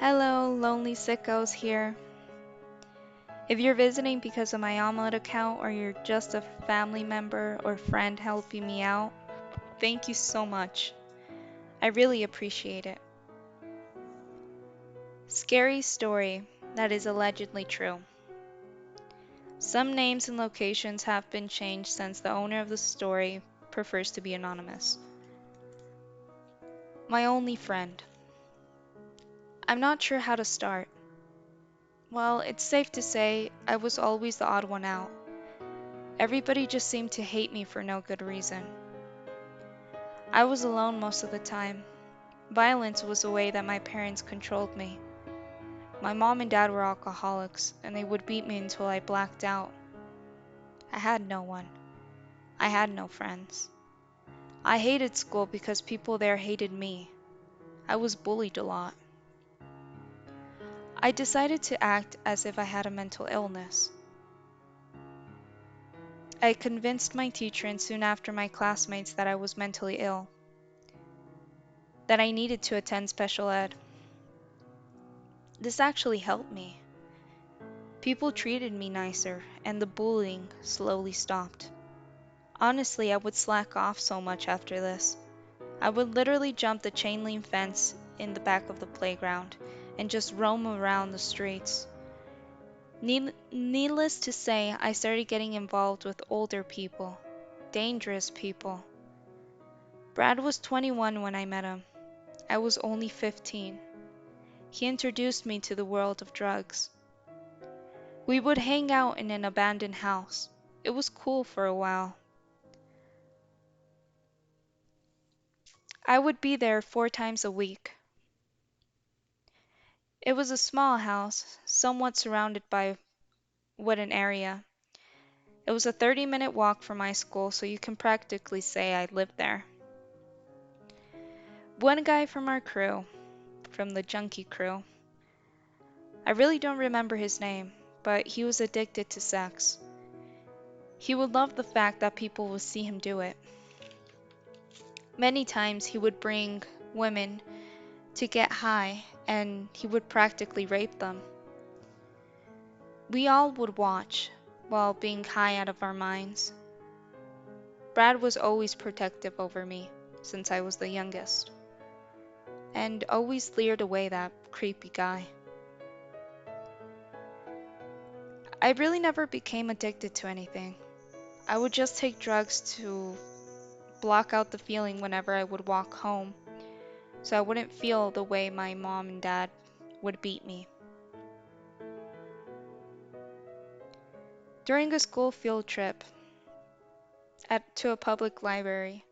Hello, lonely sickos here. If you're visiting because of my Omelet account or you're just a family member or friend helping me out, thank you so much. I really appreciate it. Scary story that is allegedly true. Some names and locations have been changed since the owner of the story prefers to be anonymous. My only friend. I'm not sure how to start. Well, it's safe to say I was always the odd one out. Everybody just seemed to hate me for no good reason. I was alone most of the time. Violence was the way that my parents controlled me. My mom and dad were alcoholics, and they would beat me until I blacked out. I had no one. I had no friends. I hated school because people there hated me. I was bullied a lot. I decided to act as if I had a mental illness. I convinced my teacher and soon after my classmates that I was mentally ill, that I needed to attend special ed. This actually helped me. People treated me nicer, and the bullying slowly stopped. Honestly, I would slack off so much after this. I would literally jump the chain link fence in the back of the playground and just roam around the streets. Needless to say, I started getting involved with older people, dangerous people. Brad was 21 when I met him. I was only 15. He introduced me to the world of drugs. We would hang out in an abandoned house. It was cool for a while. I would be there 4 times a week. It was a small house, somewhat surrounded by wooden area. It was a 30-minute walk from my school, so you can practically say I lived there. One guy from our crew, from the junkie crew, I really don't remember his name, but he was addicted to sex. He would love the fact that people would see him do it. Many times he would bring women to get high, and he would practically rape them. We all would watch while being high out of our minds. Brad was always protective over me since I was the youngest, and always leered away that creepy guy. I really never became addicted to anything. I would just take drugs to block out the feeling whenever I would walk home, so I wouldn't feel the way my mom and dad would beat me. During a school field trip to a public library,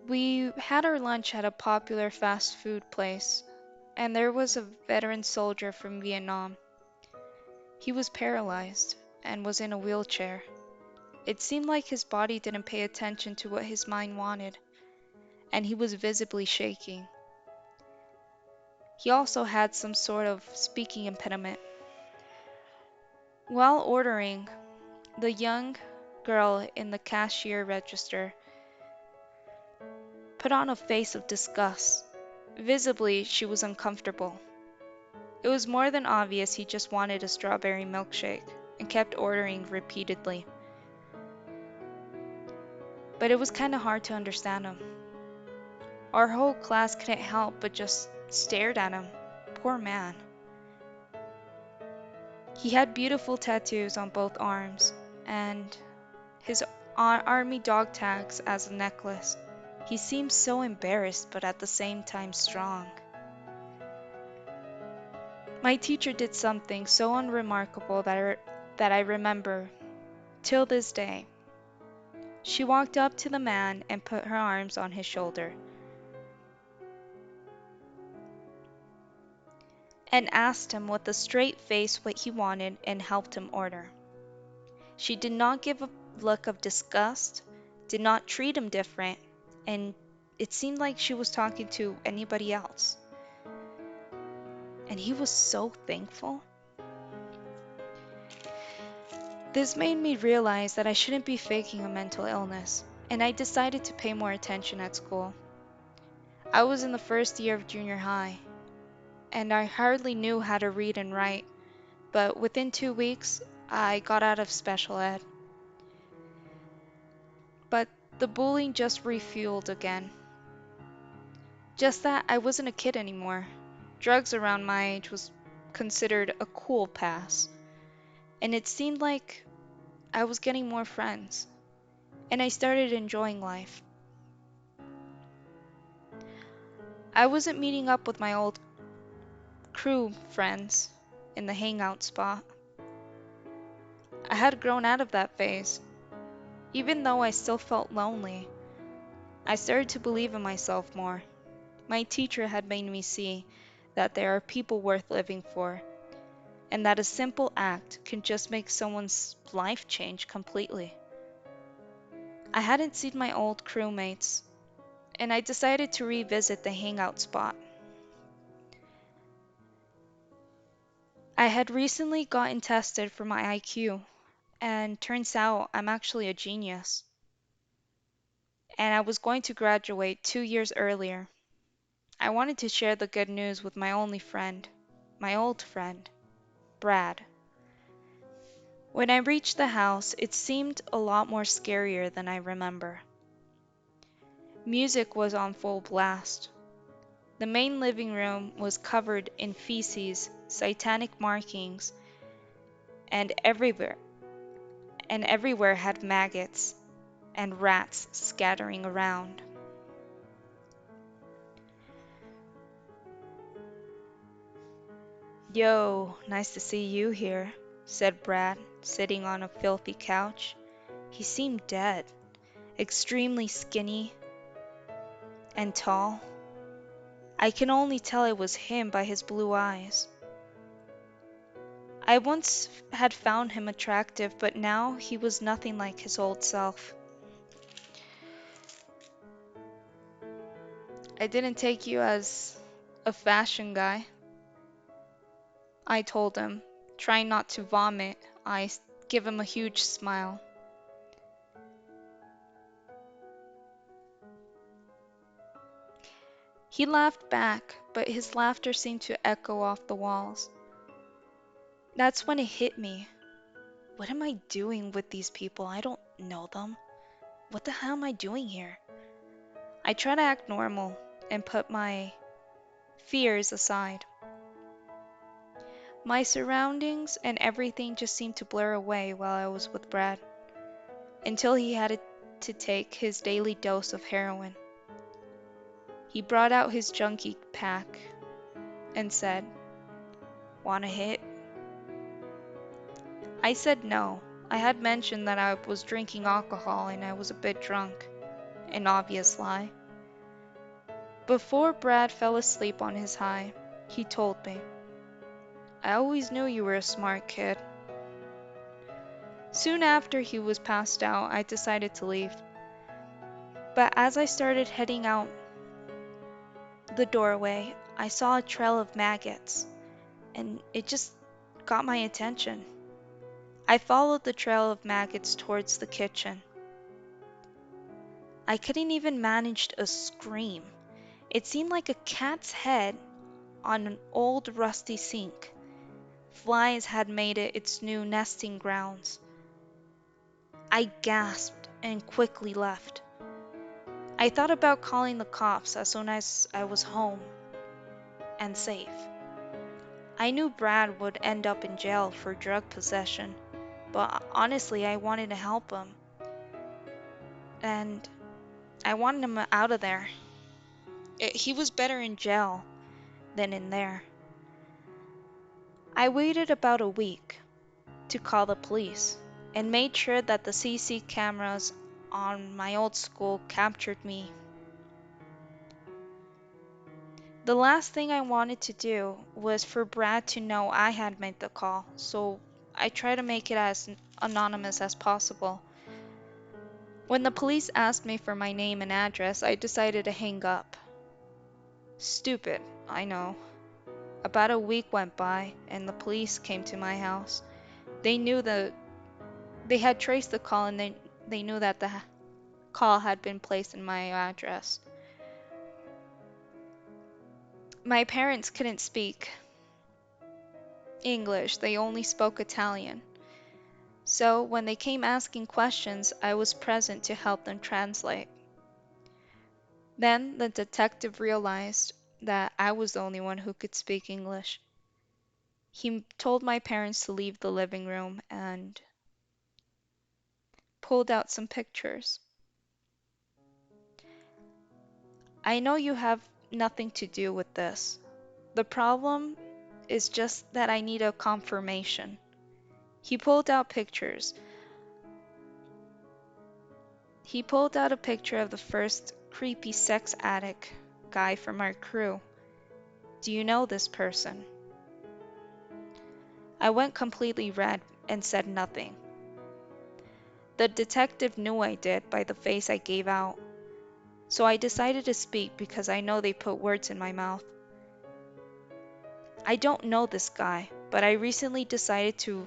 we had our lunch at a popular fast food place, and there was a veteran soldier from Vietnam. He was paralyzed and was in a wheelchair. It seemed like his body didn't pay attention to what his mind wanted, and he was visibly shaking. He also had some sort of speaking impediment. While ordering, the young girl in the cashier register put on a face of disgust. Visibly, she was uncomfortable. It was more than obvious he just wanted a strawberry milkshake and kept ordering repeatedly. But it was kinda hard to understand him. Our whole class couldn't help but just stared at him. Poor man. He had beautiful tattoos on both arms, and his army dog tags as a necklace. He seemed so embarrassed, but at the same time strong. My teacher did something so unremarkable that I remember till this day. She walked up to the man and put her arms on his shoulder and asked him with a straight face what he wanted and helped him order. She did not give a look of disgust, did not treat him different, and it seemed like she was talking to anybody else. And he was so thankful. This made me realize that I shouldn't be faking a mental illness, and I decided to pay more attention at school. I was in the first year of junior high, and I hardly knew how to read and write, but within 2 weeks, I got out of special ed. But the bullying just refueled again. Just that I wasn't a kid anymore. Drugs around my age was considered a cool pass, and it seemed like I was getting more friends, and I started enjoying life. I wasn't meeting up with my old crew friends in the hangout spot. I had grown out of that phase. Even though I still felt lonely, I started to believe in myself more. My teacher had made me see that there are people worth living for, and that a simple act can just make someone's life change completely. I hadn't seen my old crewmates, and I decided to revisit the hangout spot. I had recently gotten tested for my IQ, and turns out I'm actually a genius. And I was going to graduate 2 years earlier. I wanted to share the good news with my only friend, my old friend, Brad. When I reached the house, it seemed a lot more scarier than I remember. Music was on full blast. The main living room was covered in feces, satanic markings, and everywhere had maggots and rats scattering around. "Yo, nice to see you here," said Brad, sitting on a filthy couch. He seemed dead, extremely skinny and tall. I can only tell it was him by his blue eyes. I once had found him attractive, but now he was nothing like his old self. "I didn't take you as a fashion guy," I told him, trying not to vomit. I give him a huge smile. He laughed back, but his laughter seemed to echo off the walls. That's when it hit me. What am I doing with these people? I don't know them. What the hell am I doing here? I try to act normal and put my fears aside. My surroundings and everything just seemed to blur away while I was with Brad, until he had to take his daily dose of heroin. He brought out his junkie pack and said, "Want a hit?" I said no. I had mentioned that I was drinking alcohol and I was a bit drunk. An obvious lie. Before Brad fell asleep on his high, he told me, "I always knew you were a smart kid." Soon after he was passed out, I decided to leave. But as I started heading out the doorway, I saw a trail of maggots, and it just got my attention. I followed the trail of maggots towards the kitchen. I couldn't even manage a scream. It seemed like a cat's head on an old rusty sink. Flies had made it its new nesting grounds. I gasped and quickly left. I thought about calling the cops as soon as I was home and safe. I knew Brad would end up in jail for drug possession, but honestly, I wanted to help him. And I wanted him out of there. He was better in jail than in there. I waited about a week to call the police and made sure that the CC cameras on my old school captured me. The last thing I wanted to do was for Brad to know I had made the call, so I tried to make it as anonymous as possible. When the police asked me for my name and address, I decided to hang up. Stupid, I know. About a week went by and the police came to my house. They knew they had traced the call, and they knew that the call had been placed in my address. My parents couldn't speak English, they only spoke Italian. So when they came asking questions, I was present to help them translate. Then the detective realized that I was the only one who could speak English. He told my parents to leave the living room and pulled out some pictures. I know you have nothing to do with this. The problem is just that I need a confirmation. He pulled out pictures. He pulled out a picture of the first creepy sex addict guy from our crew. Do you know this person? I went completely red and said nothing. The detective knew I did by the face I gave out. So I decided to speak because I know they put words in my mouth. I don't know this guy, but I recently decided to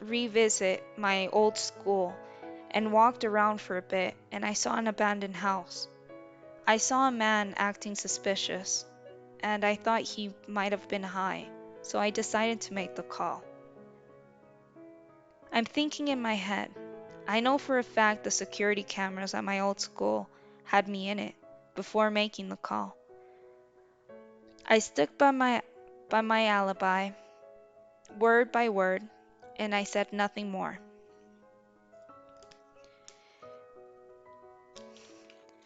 revisit my old school and walked around for a bit, and I saw an abandoned house. I saw a man acting suspicious, and I thought he might have been high, so I decided to make the call. I'm thinking in my head, I know for a fact the security cameras at my old school had me in it before making the call. I stuck by my alibi, word by word, and I said nothing more.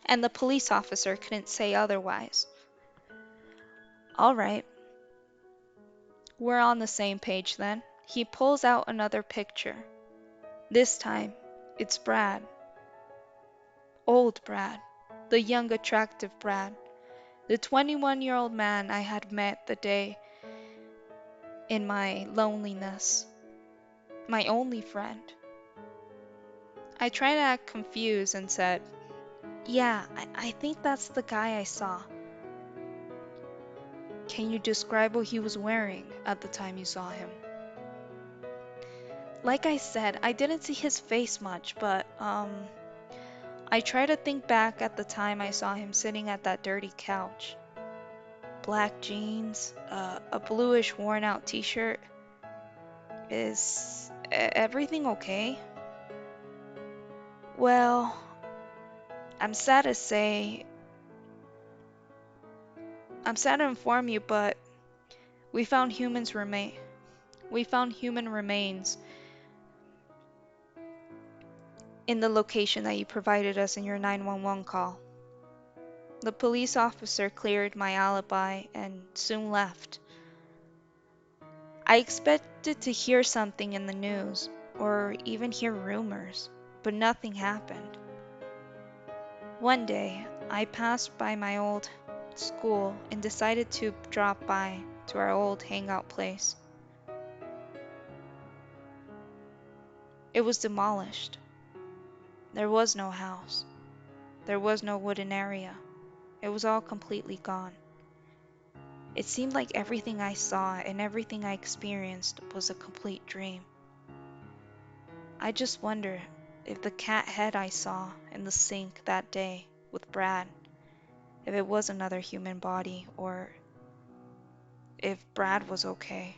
And the police officer couldn't say otherwise. All right, we're on the same page then. He pulls out another picture. This time, it's Brad. Old Brad. The young, attractive Brad. The 21-year-old man I had met the day in my loneliness. My only friend. I tried to act confused and said, "Yeah, I think that's the guy I saw." "Can you describe what he was wearing at the time you saw him?" Like I said, I didn't see his face much, but I try to think back at the time I saw him sitting at that dirty couch. Black jeans, a bluish worn out t-shirt. Is everything okay? Well, I'm sad to say, I'm sad to inform you, but we found human remains in the location that you provided us in your 911 call. The police officer cleared my alibi and soon left. I expected to hear something in the news, or even hear rumors, but nothing happened. One day, I passed by my old school and decided to drop by to our old hangout place. It was demolished. There was no house. There was no wooden area. It was all completely gone. It seemed like everything I saw and everything I experienced was a complete dream. I just wonder if the cat head I saw in the sink that day with Brad, if it was another human body, or if Brad was okay.